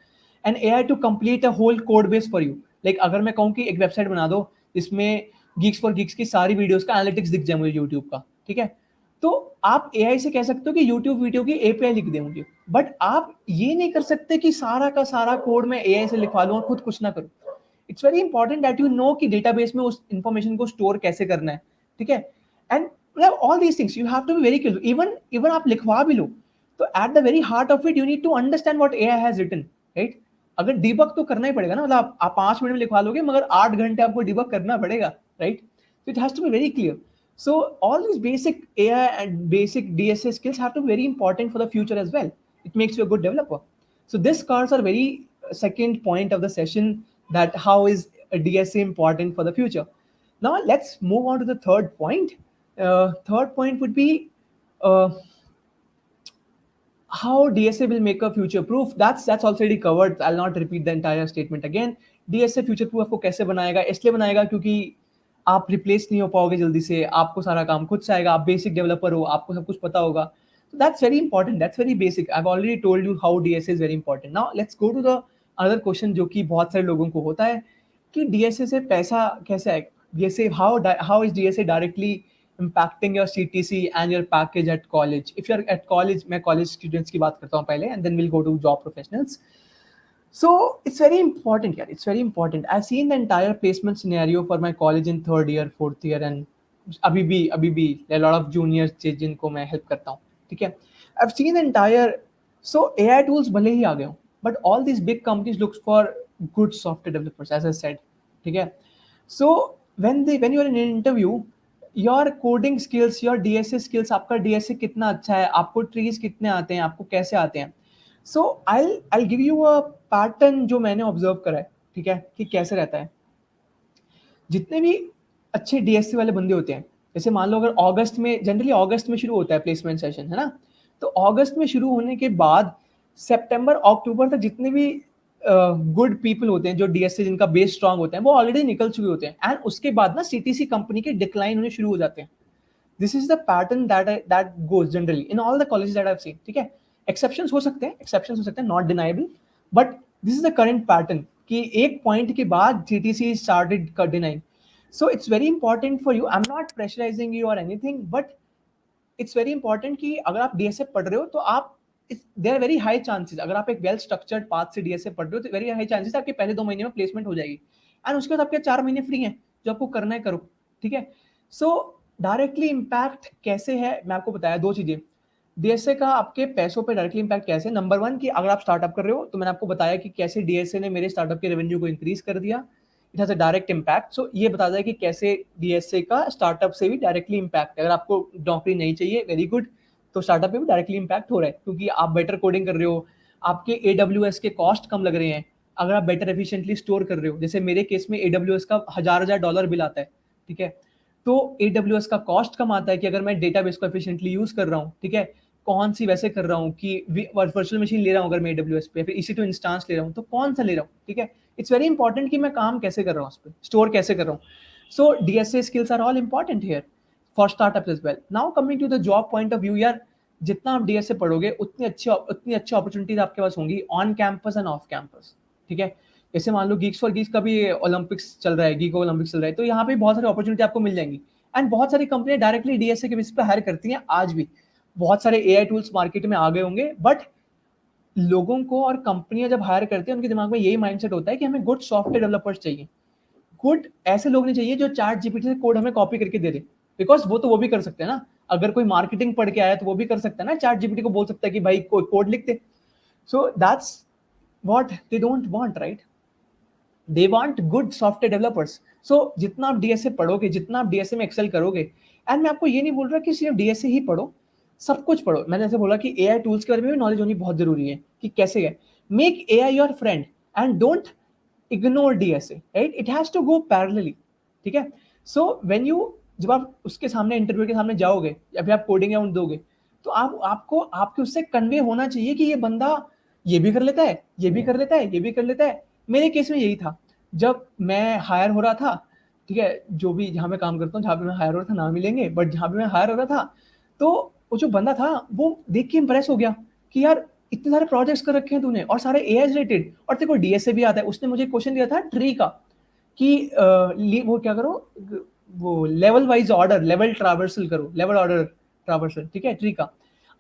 an AI to complete a whole code base for you. Like अगर मैं कहूँ कि एक वेबसाइट बना दो जिसमें Geeks for Geeks की सारी वीडियोस का एनालिटिक्स दिख जाए मुझे यूट्यूब का, ठीक है, तो आप एआई से कह सकते हो कि यूट्यूब वीडियो की एपीआई लिख दे मुझे, बट आप ये नहीं कर सकते कि सारा का सारा कोड मैं एआई से लिखवा लूं और खुद कुछ ना करूं। It's very important that you know कि डेटाबेस में उस इंफॉर्मेशन को स्टोर कैसे करना है, ठीक है। And all these things you have to be very careful. Even even आप लिखवा भी लो तो at the very heart of it you need to understand what AI has written, right. अगर डिबग तो करना ही पड़ेगा ना, मतलब आप 5 मिनट में लिखवा लोगे मगर 8 घंटे आपको डिबग करना पड़ेगा, right. So it has to be very clear. So all these basic AI and basic DSA skills have to be very important for the future as well. It makes you a good developer. So this cars are very second point of the session, that how is a DSA important for the future. Now let's move on to the third point. Third point would be uh, how DSA will make a future proof. That's already covered. I'll not repeat the entire statement again. DSA future proof आपको कैसे बनाएगा? इसलिए बनाएगा क्योंकि आप replace नहीं हो पाओगे जल्दी से, आपको सारा काम खुद से आएगा, आप बेसिक डेवलपर हो, आपको सब कुछ पता होगा. So that's very important. That's very basic. I've already told you how DSA is very important. Now let's go to the another question जो कि बहुत सारे लोगों को होता है कि DSA से पैसा कैसे आएगा? DSA how is DSA directly impacting your CTC and your package at college? If you're at college, मैं college students की बात करता हूँ पहले, and then we'll go to job professionals. So it's very important, yeah. It's very important. I've seen the entire placement scenario for my college in third year, fourth year, and अभी भी a lot of juniors जिनको मैं help करता हूँ, ठीक है? I've seen the entire. So AI tools भले ही आ गए हों, but all these big companies look for good software developers, as I said, ठीक है? So when you're in an interview, your coding skills, your DSA skills, आपका DSA कितना अच्छा है, आपको trees कितने आते हैं, आपको कैसे आते हैं. So I'll give you a pattern जो मैंने ऑब्जर्व करा है, ठीक है, कि कैसे रहता है. जितने भी अच्छे डीएससी वाले बंदे होते हैं, जैसे मान लो अगर अगस्त में, जनरली अगस्त में शुरू होता है प्लेसमेंट सेशन, है ना? तो अगस्त में शुरू होने के बाद सितंबर अक्टूबर तक जितने भी गुड पीपल होते हैं, जो डीएससी जिनका बेस स्ट्रांग होता है, वो ऑलरेडी निकल चुके होते हैं. एंड उसके बाद ना सीटीसी कंपनी के डिक्लाइन होने शुरू हो जाते हैं. This is the pattern that goes generally in all the colleges that I have seen, ठीक है? एक्सेप्शंस हो सकते हैं, not deniable, but this is the current pattern कि एक पॉइंट के बाद GTC started denying. So it's very important for you. I am not pressurising you or anything, but it's very important कि अगर आप डीएसए पढ़ रहे हो तो आप, there are very high chances, अगर आप एक वेल स्ट्रक्चर्ड पाथ से डीएसए पढ़ रहे हो तो वेरी हाई चांसेस आपके पहले 2 महीने में प्लेसमेंट हो जाएगी. एंड उसके बाद आपके 4 महीने फ्री हैं, जो आपको करना है करो, ठीक है? सो डायरेक्टली इम्पैक्ट कैसे है, मैं आपको बताया 2 चीजें. डीएसए का आपके पैसों पे डायरेक्टली इम्पैक्ट कैसे. नंबर 1 कि अगर आप स्टार्टअप कर रहे हो तो मैंने आपको बताया कि कैसे डीएसए ने मेरे स्टार्टअप के रेवेन्यू को इंक्रीज कर दिया. It has a direct impact. So ये बताता है कि कैसे डीएसए का स्टार्टअप से भी डायरेक्टली इम्पैक्ट है. अगर आपको नौकरी नहीं चाहिए, वेरी गुड, तो स्टार्टअप पे भी डायरेक्टली इम्पैक्ट हो रहा है क्योंकि आप बेटर कोडिंग कर रहे हो, आपके AWS के कॉस्ट कम लग रहे हैं. अगर आप बेटर एफिशिएंटली स्टोर कर रहे हो, जैसे मेरे केस में AWS का हजार डॉलर बिल आता है, ठीक है? तो AWS का कॉस्ट कम आता है कि अगर मैं डेटाबेस को एफिशिएंटली यूज कर रहा हूँ, ठीक है, कौन सी वैसे कर रहा हूँ कि वर्चुअल मशीन ले रहा हूँ अगर मैं AWS पे, फिर इसी टू इंस्टांस ले रहा हूँ, तो कौन सा ले रहा हूँ, ठीक है? इट्स वेरी इंपॉर्टेंट कि मैं काम कैसे कर रहा हूँ उस पर, स्टोर कैसे कर रहा हूँ. So DSA skills are all important here for startup as well. Now coming to the job point of view, यार जितना आप डीएसए पढ़ोगे उतनी अच्छी अपॉर्चुनिटीज आपके पास होंगी on campus end off campus, ठीक है? जैसे मान लो गीक्स फॉर गीक्स का भी ओलंपिक्स चल रहा है, गीको-ओलंपिक्स चल रहा है, तो यहाँ पे बहुत सारी अपॉर्चुनिटी आपको मिल जाएंगी. एंड बहुत सारी कंपनियां डायरेक्टली डीएसए के बेसिस पे हायर करती हैं आज भी. बहुत सारे एआई टूल्स मार्केट में आ गए होंगे, बट लोगों को और कंपनियां जब हायर करती हैं उनके दिमाग में यही माइंडसेट होता है कि हमें गुड सॉफ्टवेयर डेवलपर्स चाहिए. गुड ऐसे लोग नहीं चाहिए जो चैट जीपीटी से कोड हमें कॉपी करके दे दे, बिकॉज वो भी कर सकते हैं ना. अगर कोई मार्केटिंग पढ़ के आया तो वो भी कर सकता है ना, चैट जीपीटी को बोल सकता है कि भाई कोई कोड लिख दे. So that's what they don't want, right? They want good software developers. So जितना आप डीएसए पढ़ोगे, जितना आप डीएसए में एक्सेल करोगे, एंड मैं आपको ये नहीं बोल रहा कि सिर्फ डीएसए ही पढ़ो, सब कुछ पढ़ो. मैंने ऐसे बोला कि एआई टूल्स के बारे में भी नॉलेज होनी बहुत जरूरी है कि कैसे है. Make AI your friend and don't ignore DSA, right? It has to go parallelly, ठीक है? सो व्हेन यू, जब आप उसके सामने इंटरव्यू के सामने जाओगे या फिर आप कोडिंग राउंड दोगे, तो आपको आपके उससे कन्वे होना चाहिए कि ये बंदा ये भी कर लेता है, ये भी कर लेता है, ये भी कर लेता है. मेरे केस में यही था. जब मैं हायर हो रहा था, ठीक है, जो भी जहाँ मैं काम करता हूँ, जहाँ पे मैं हायर हो रहा था, नाम मिलेंगे, बट जहाँ पे मैं हायर हो रहा था, तो वो जो बंदा था वो देख के इंप्रेस हो गया कि यार इतने सारे प्रोजेक्ट्स कर रखे हैं तूने और सारे एआई रिलेटेड, और तेरे को डीएसए भी आता है. उसने मुझे क्वेश्चन दिया था ट्री का कि वो क्या करो, वो level wise order, level traversal करो, लेवल ऑर्डर ट्रावर्सल, ठीक है, ट्री का.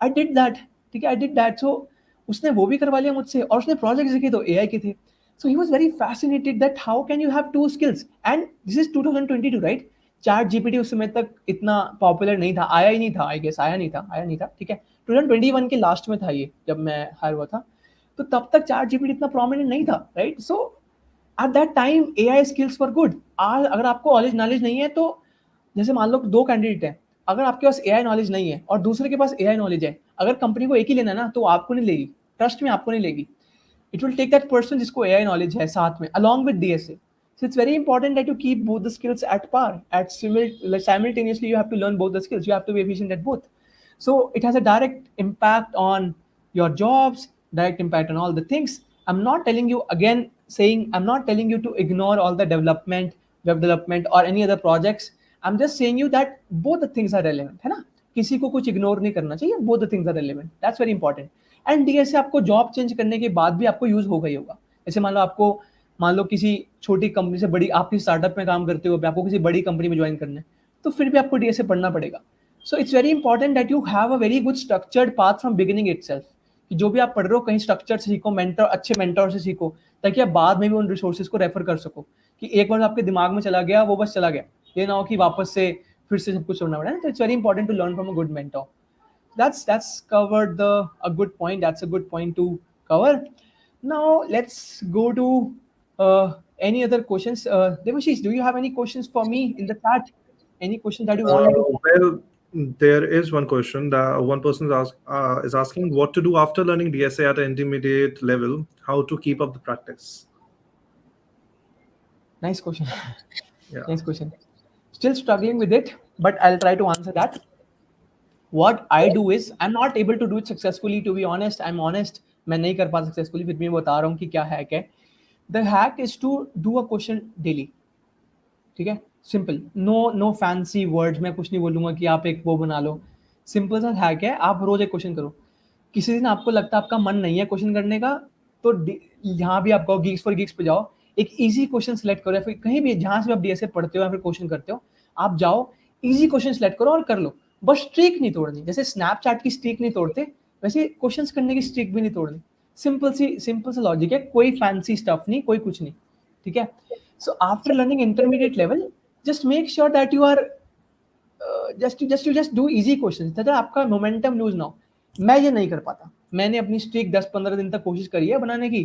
आई डिड दैट, ठीक है, आई डिड दैट. सो उसने वो भी करवा लिया मुझसे, और उसने प्रोजेक्ट देखे तो एआई के थे. So he was very fascinated that how can you have 2 skills, and this is 2022, right? Chat GPT उस समय तक इतना पॉपुलर नहीं था, आया ही नहीं था, आई गेस आया नहीं था, ठीक है? 2021 के लास्ट में था ये, जब मैं हायर हुआ था, तो तब तक चैट जीपीटी इतना प्रोमिनेंट नहीं था, right? So at that time AI skills for good. आज अगर आपको नॉलेज नहीं है, तो जैसे मान लो 2 कैंडिडेट हैं, अगर आपके पास एआई नॉलेज नहीं है और दूसरे के पास एआई नॉलेज है, अगर कंपनी को एक ही लेना है ना, तो आपको नहीं लेगी, ट्रस्ट में आपको नहीं लेगी. It will take that person जिसको एआई नॉलेज है साथ में, along with DSA. So it's very important that you keep both the skills at par. Like simultaneously, you have to learn both the skills. You have to be efficient at both. So it has a direct impact on your jobs, direct impact on all the things. I'm not telling you again, saying I'm not telling you to ignore all the development, web development, or any other projects. I'm just saying you that both the things are relevant, है ना? किसी को कुछ ignore नहीं करना चाहिए. Both the things are relevant. That's very important. And DSA आपको job change करने के बाद भी आपको यूज होगा ही होगा. जैसे मान लो किसी छोटी कंपनी से बड़ी, आप किसी स्टार्टअप में काम करते हो, आपको किसी बड़ी कंपनी में ज्वाइन करना है, तो फिर भी आपको डीएसए पढ़ना पड़ेगा. सो it's very important that you have a very good structured path from beginning itself, कि जो भी आप पढ़ रहे हो कहीं स्ट्रक्चर से सीखो, मेंटर, अच्छे मेंटर से सीखो, ताकि आप बाद में भी उन रिसोर्सेज को रेफर कर सको. कि एक बार आपके दिमाग में चला गया, वो बस चला गया, ये ना हो कि वापस से फिर से सब कुछ करना पड़ा. तो it's very important to learn from a good mentor. That's covered the a good point. That's a good point to cover. Now let's go to any other questions. Devashish, do you have any questions for me in the chat? Any questions that you want me to? Well, there is one question that one person is asking what to do after learning DSA at an intermediate level, how to keep up the practice. Nice question. Yeah. Nice question. Still struggling with it, but I'll try to answer that. What I do is I'm not able to do it successfully. To be honest, I'm honest. मैं नहीं कर पा successfully. फिर भी मैं बता रहा हूँ कि क्या hack है. The hack is to do a question daily. ठीक है, सिंपल. No fancy words. मैं कुछ नहीं बोलूंगा कि आप एक वो बना लो. सिंपल सा हैक है, आप रोज एक क्वेश्चन करो. किसी दिन आपको लगता है आपका मन नहीं है क्वेश्चन करने का, तो यहाँ भी आप गीक्स फॉर गीक्स पे जाओ, एक इजी क्वेश्चन सेलेक्ट करो, या फिर कहीं भी जहां से आप डीएसए पढ़ते हो या फिर क्वेश्चन करते हो, आप जाओ, इजी क्वेश्चन सेलेक्ट करो और कर लो. बस स्ट्रीक नहीं तोड़नी. जैसे स्नैपचैट की स्ट्रीक नहीं तोड़ते, वैसे क्वेश्चंस करने की स्ट्रीक भी नहीं तोड़नी. सिंपल सा लॉजिक है, कोई फैंसी स्टफ नहीं, कोई कुछ नहीं. ठीक है. So after learning intermediate level, just make sure that you are just do easy questions, ताकि आपका मोमेंटम लूज ना हो. मैं ये नहीं कर पाता. मैंने अपनी स्ट्रीक 10-15 दिन तक कोशिश करी है बनाने की,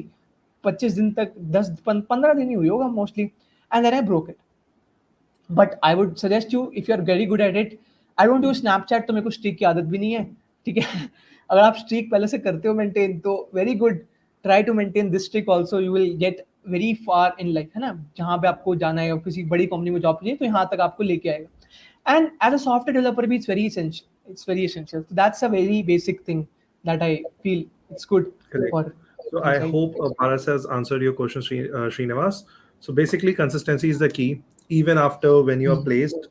25 दिन तक, 10-15 दिन ही हुई होगा mostly, and then I broke it. But I would suggest you, if you are very good at it, I don't use Snapchat, तो मेरे को स्ट्रीक की आदत भी नहीं है. ठीक है. अगर आप स्ट्रीक पहले से करते हो मेंटेन, तो very good. Try to maintain this streak also. You will get very far in life, है ना. जहां पे आपको जाना है, किसी बड़ी कंपनी में जॉब चाहिए, तो यहाँ तक आपको लेके आएगा. And as a software developer, it's very essential. It's very essential. So that's a very basic thing that I feel it's good. Correct. For. So I hope Paras has answered your question, Srinivas. So basically, consistency is the key. Even after when you are placed,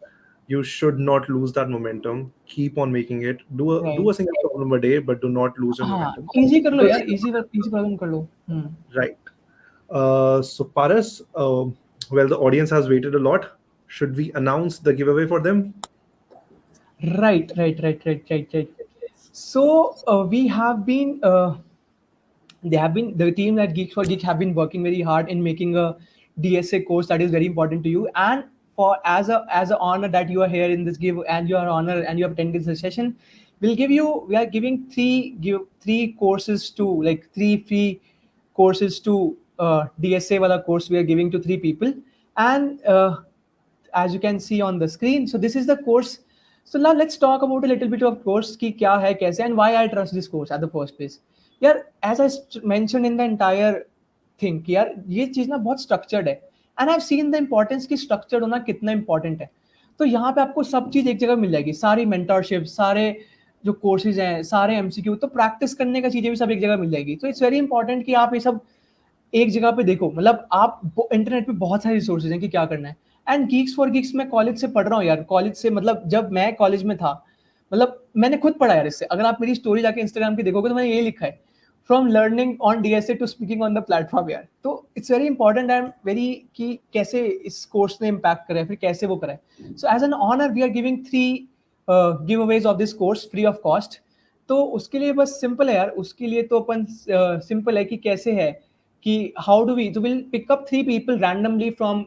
you should not lose that momentum. Keep on making it. Do a single problem a day, but do not lose your momentum. Easy कर लो यार. Easy problem कर लो. Right. So Paras, well, the audience has waited a lot. Should we announce the giveaway for them? Right. So we have been. The team at Geeks for Geeks have been working very hard in making a DSA course that is very important to you, and for as a honor that you are here in this give, and you are honor and you have attended this session, we are giving three courses to, like, 3 free courses to DSA wala course we are giving to 3 people. And as you can see on the screen, so this is the course. So now let's talk about a little bit of course ki kya hai, kaise, and why I trust this course at the first place. यार, as I mentioned in the entire thing, कि यार ये चीज ना बहुत structured है, and I have seen the importance की structured होना कितना इंपॉर्टेंट है. तो यहाँ पे आपको सब चीज एक जगह मिल जाएगी, सारी मेंटरशिप, सारे जो कोर्सेज हैं, सारे एमसीक्यू, तो प्रैक्टिस करने का चीजें भी सब एक जगह मिल जाएगी. तो इट्स वेरी इंपॉर्टेंट कि आप ये सब एक जगह पे देखो. मतलब आप इंटरनेट पे बहुत सारे रिसोर्सेज हैं कि क्या करना है. एंड गीक्स फॉर गीक्स मैं कॉलेज से पढ़ रहा हूँ यार. कॉलेज से मतलब जब मैं कॉलेज में था, मतलब मैंने खुद पढ़ा यार इससे. अगर आप मेरी स्टोरी जाके इंस्टाग्राम की देखोगे तो मैंने यही लिखा है, from learning on DSA to speaking on the platform यार. तो it's very important. I am very कि कैसे इस कोर्स ने इम्पैक्ट करा है, फिर कैसे वो करा है. So as an honour we are giving 3 giveaways of this course free of cost. तो उसके लिए बस सिंपल है यार. उसके लिए तो अपन सिंपल है कि कैसे है कि हाउ डू वी, तो will pick up 3 people randomly from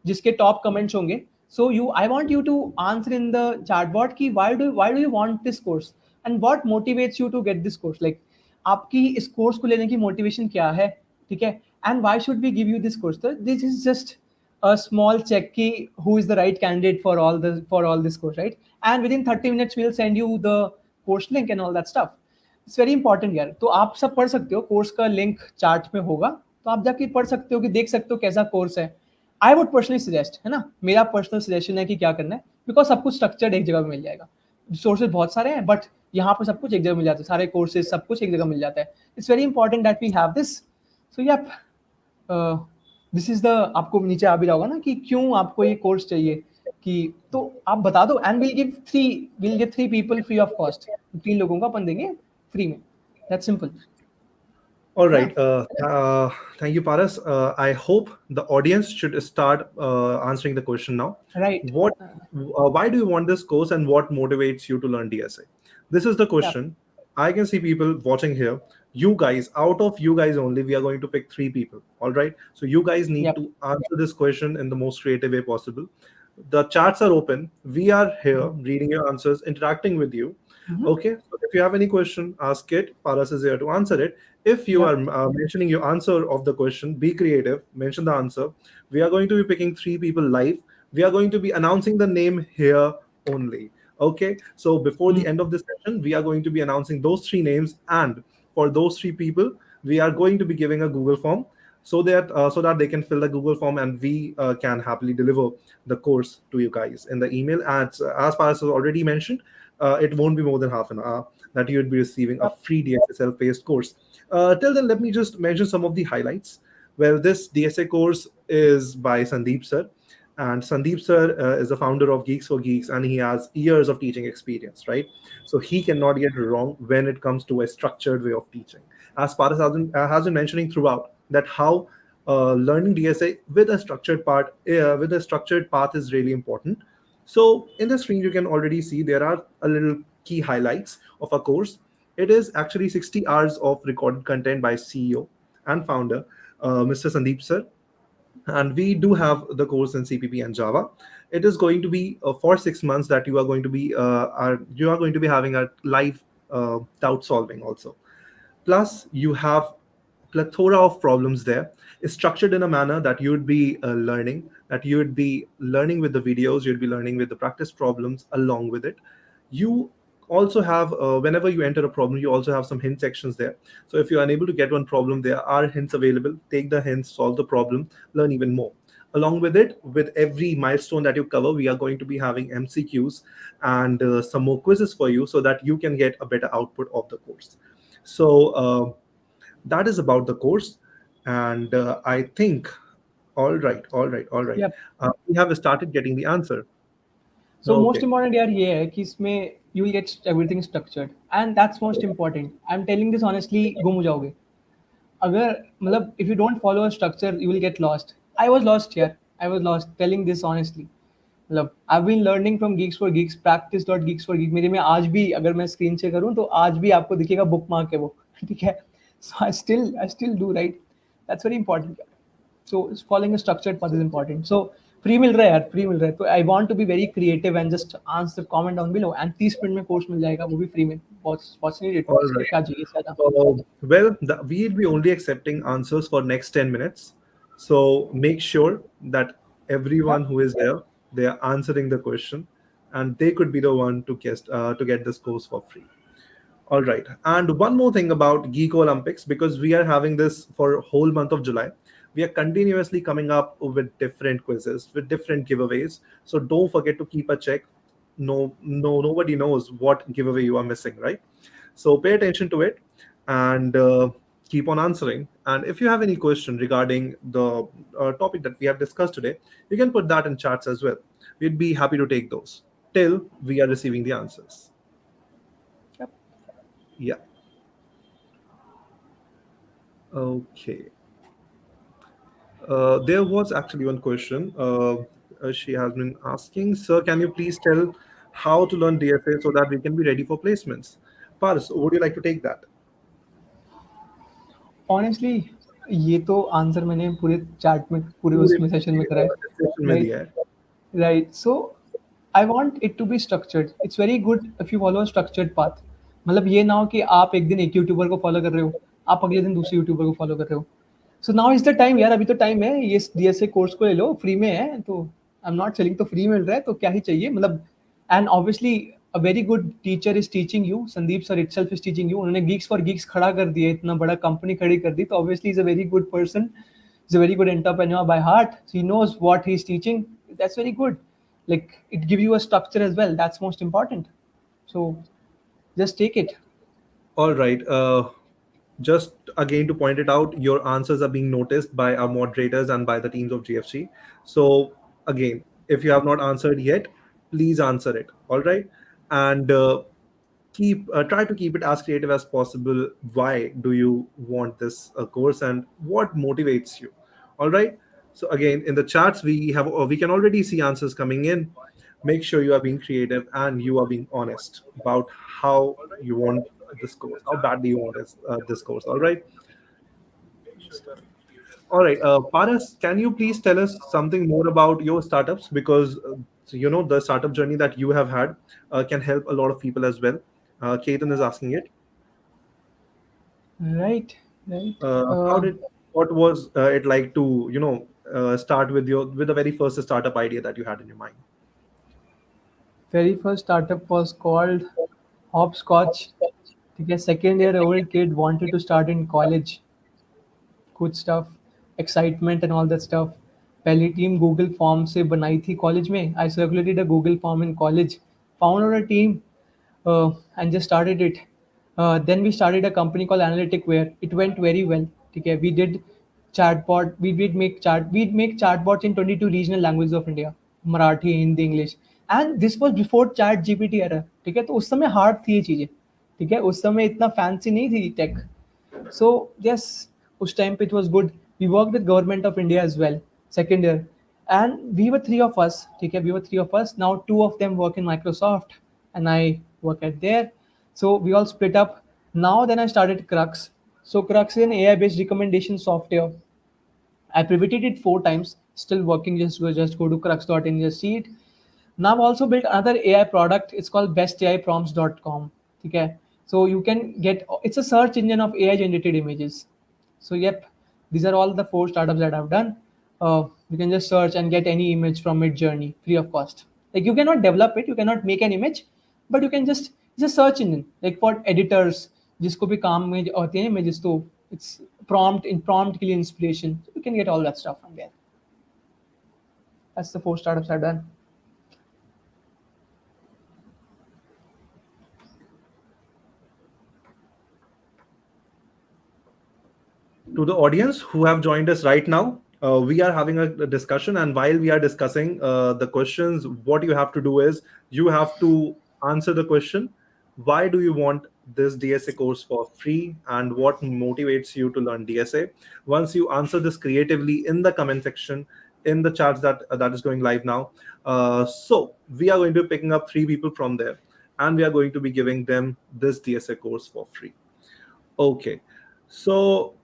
जिसके टॉप कमेंट्स होंगे. So you, I want you to answer in the chat bot कि why do you want this course and what motivates you to get this course. Like आपकी इस course को लेने की motivation क्या है. ठीक है. And why should we give you this course. तो this is just a small check ki who is the right candidate for all this course, right? And within 30 minutes we'll send you the course link and all that stuff. It's very important यार. तो आप सब पढ़ सकते हो, course का link chart में होगा, तो आप जाके पढ़ सकते हो कि देख सकते हो कैसा कोर्स है. आई वुड पर्सनली सजेस्ट, है ना, मेरा पर्सनल सजेशन है कि क्या करना है, बिकॉज सब कुछ स्ट्रक्चर्ड एक जगह पे मिल जाएगा. सोर्सेज बहुत सारे हैं, बट यहाँ पर सब कुछ एक जगह मिल जाता है, सारे कोर्सेज सब कुछ एक जगह मिल जाता है. It's very important that we have this. So yeah this is the, आपको नीचे आ भी रहा होगा ना कि क्यों आपको ये कोर्स चाहिए, कि तो आप बता दो, and will give 3 people free of cost. 3 लोगों को अपन देंगे फ्री में. दैट्स सिंपल, All है ना. right. Thank you, Paras. I hope the audience should start answering the question now. Right. What, why do you want this course, and what motivates you to learn DSA? This is the या question. I can see people watching here. You guys, out of you guys only, we are going to pick three people. All right. So you guys या need to answer this question in the most creative way possible. The chats are open. We are here reading your answers, interacting with you. Okay. So if you have any question, ask it. Paras is here to answer it. If you या are mentioning your answer of the question, be creative, mention the answer. We are going to be picking three people live. We are going to be announcing the name here only. Okay, so before the end of this session, we are going to be announcing those three names, and for those three people, we are going to be giving a Google form so that they can fill the Google form, and we can happily deliver the course to you guys in the email. As far as already mentioned, it won't be more than half an hour that you would be receiving a free DSA self-paced course. Till then, let me just mention some of the highlights. Well, this DSA course is by Sandeep sir, and Sandeep sir is the founder of Geeks for Geeks, and he has years of teaching experience, right? So he cannot get wrong when it comes to a structured way of teaching. As far as has been mentioning throughout that how learning DSA with a structured path is really important. So in the screen, you can already see there are a little key highlights of a course. It is actually 60 hours of recorded content by CEO and founder, Mr. Sandeep sir, and we do have the course in CPP and Java. It is going to be for 6 months that you are going to be having a live doubt solving also. Plus, you have plethora of problems there. It's structured in a manner that you would be learning with the videos, you'd be learning with the practice problems along with it. You also have whenever you enter a problem, you also have some hint sections there. So if you're unable to get one problem, there are hints available. Take the hints, solve the problem, learn even more. Along with it, with every milestone that you cover, we are going to be having MCQs and some more quizzes for you so that you can get a better output of the course. So that is about the course. And I think, all right. या We have started getting the answer. So most Okay. Important यार ये है कि इसमें you will get everything structured, and that's most important. I am telling this honestly, गुम हो जाओगे अगर, मतलब if you don't follow a structure you will get lost. I was lost यार, I was lost telling this honestly. मतलब I been learning from Geeks for Geeks, practice dot Geeks for Geek. मेरे में आज भी अगर मैं screen से करूँ तो आज भी आपको दिखेगा बुक मार्क है वो. ठीक है. So I still do, right. That's very important. So following a structured path is important. So free मिल रहा है यार, फ्री मिल रहा है, तो I want to be very creative and just answer comment down below, and 30 minute में course मिल जाएगा, वो भी फ्री में. What's needed, All right. क्या चाहिए ज्यादा. We'll be only accepting answers for next 10 minutes. So make sure that everyone who is there, they are answering the question, and they could be the one to get this course for free. All right. And one more thing about Geek-O-Lympics, because we are having this for whole month of July, we are continuously coming up with different quizzes, with different giveaways. So don't forget to keep a check. Nobody knows what giveaway you are missing, right? So pay attention to it, and keep on answering. And if you have any question regarding the topic that we have discussed today, you can put that in chats as well. We'd be happy to take those till we are receiving the answers. Yeah. Okay. There was actually one question she has been asking. Sir, can you please tell how to learn DFA so that we can be ready for placements? Pars, would you like to take that? Honestly ये तो answer मैंने पूरे chat में, पूरे पूरे उसमें session में करा है. डिस्क्रिप्शन में राइट. दिया है. Right. So I want it to be structured. It's very good if you follow a structured path. मतलब ये ना हो कि आप एक दिन एक यूट्यूबर को फॉलो कर रहे हो, आप अगले दिन दूसरे यूट्यूबर को फॉलो कर रहे हो. So now is the time यार, अभी तो टाइम है, ये डीएसए कोर्स को ले लो, फ्री में है. तो आई एम नॉट सेलिंग, तो फ्री मिल रहा है तो क्या ही चाहिए. मतलब and obviously a very good teacher is teaching you. Sandeep sir itself is teaching you. उन्होंने गीक्स फॉर गीक्स खड़ा कर दिया, इतना बड़ा कंपनी खड़ी कर दी, तो obviously is a very good person. He's a very good entrepreneur by heart. So he knows what he's teaching. That's very good. Like it give you a structure as well. That's most important. So just take it. All right. Just again to point it out, your answers are being noticed by our moderators and by the teams of GFC. So again, if you have not answered yet, please answer it. All right, and keep try to keep it as creative as possible. Why do you want this course, and what motivates you? All right. So again, in the chats we can already see answers coming in. Make sure you are being creative and you are being honest about how you want this course, how badly you want this course. All right. All right, Paras, can you please tell us something more about your startups? Because the startup journey that you have had can help a lot of people as well. Ketan is asking it. Right, right. How did what was it like to start with the very first startup idea that you had in your mind? Very first startup was called Hopscotch. Okay, second year old kid wanted to start in college. Good stuff, excitement and all that stuff. पहली team Google form से बनाई थी college में. I circulated a Google form in college, found out a team, and just started it. Then we started a company called Analytic Where. It went very well. Okay, we did chatbot. We'd make chatbots in 22 regional languages of India: Marathi, Hindi, English. And this was before Chat GPT era. ठीक है, तो उस समय hard थी ये चीज़ें. ठीक है, उस समय इतना फैंसी नहीं थी टेक. So yes, उस time it was good. We worked with government of India as well. Second year, and we were three of us. ठीक है, we were three of us. Now two of them work in Microsoft, and I work at there. So we all split up. Now then I started Crux. So Crux is an AI-based recommendation software. I pivoted it 4 times, still working. Just go to crux.in, just see it. Now I've also built another AI product. It's called bestaiprompts.com. Okay. So you can get, it's a search engine of AI generated images. So yep, these are all the 4 startups that I've done. You can just search and get any image from Midjourney free of cost. Like you cannot develop it, you cannot make an image, but you can just, it's a search engine like for editors. जिसको भी काम में होते हैं images, तो it's prompt के लिए inspiration. So you can get all that stuff from there. That's the 4 startups I've done. To the audience who have joined us right now, we are having a discussion, and while we are discussing the questions, what you have to do is you have to answer the question: why do you want this DSA course for free, and what motivates you to learn DSA? Once you answer this creatively in the comment section, in the chats that is going live now, so we are going to be picking up 3 people from there, and we are going to be giving them this DSA course for free. Okay, so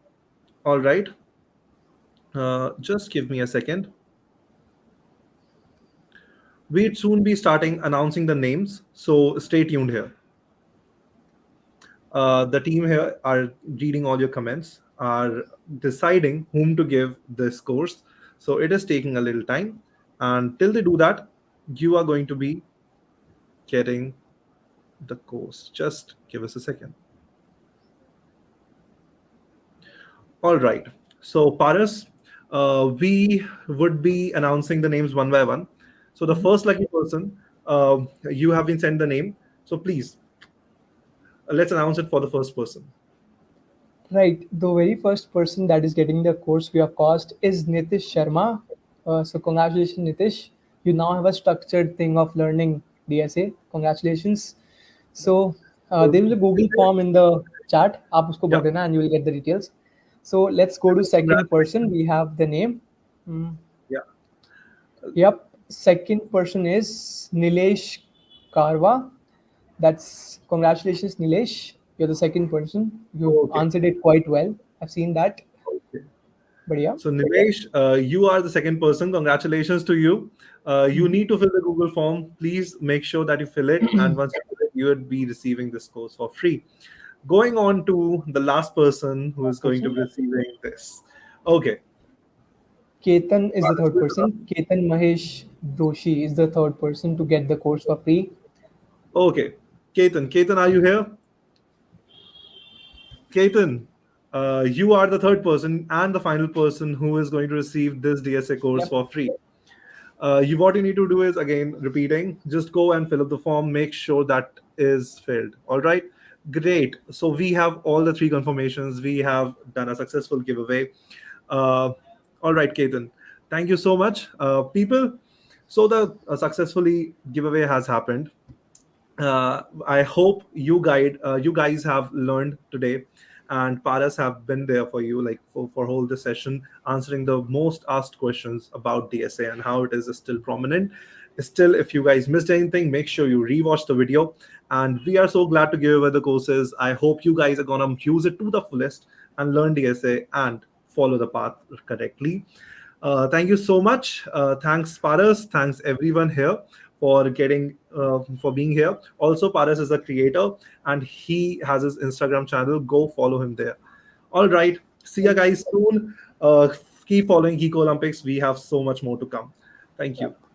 all right. Just give me a second. We'd soon be starting announcing the names, so stay tuned here. The team here are reading all your comments, are deciding whom to give this course. So it is taking a little time. And till they do that, you are going to be getting the course. Just give us a second. All right. So, Paras, we would be announcing the names one by one. So, the first lucky person, you have been sent the name. So, please, let's announce it for the first person. Right. The very first person that is getting the course free of cost is Nitish Sharma. So congratulations, Nitish. You now have a structured thing of learning DSA. Congratulations. So there will be a Google form in the chat. आप उसको Yeah. भर देना and you will get the details. So let's go to second person. Congratulations. We have the name. Hmm. Yeah. Yep. Second person is Nilesh Karwa. That's congratulations, Nilesh. You're the second person. You Okay. answered it quite well. I've seen that. Okay. But yeah, So, Nilesh, you are the second person. Congratulations to you. You need to fill the Google form. Please make sure that you fill it. And once you fill it, you would be receiving this course for free. Going on to the last person who is last going to person. be receiving this. Okay. Ketan is the third person. Ketan Mahesh Doshi is the third person to get the course for free. Okay. Ketan, are you here? Ketan, You are the third person and the final person who is going to receive this DSA course Yep. for free. You what you need to do is, again repeating, just go and fill up the form, make sure that is filled. All right, great. So we have all the three confirmations, we have done a successful giveaway. uh, all right, Ketan, thank you so much, people. So the successfully giveaway has happened. I hope you guys have learned today, and Paras have been there for you, like for whole the session, answering the most asked questions about DSA and how it is still prominent. Still, if you guys missed anything, make sure you rewatch the video. And we are so glad to give away the courses. I hope you guys are gonna use it to the fullest and learn DSA and follow the path correctly. Thank you so much. Thanks, Paras. Thanks everyone here for getting for being here. Also, Paras is a creator and he has his Instagram channel. Go follow him there. All right. See ya, Thank guys, soon. Keep following Geek Olympics. We have so much more to come. Thank you. you.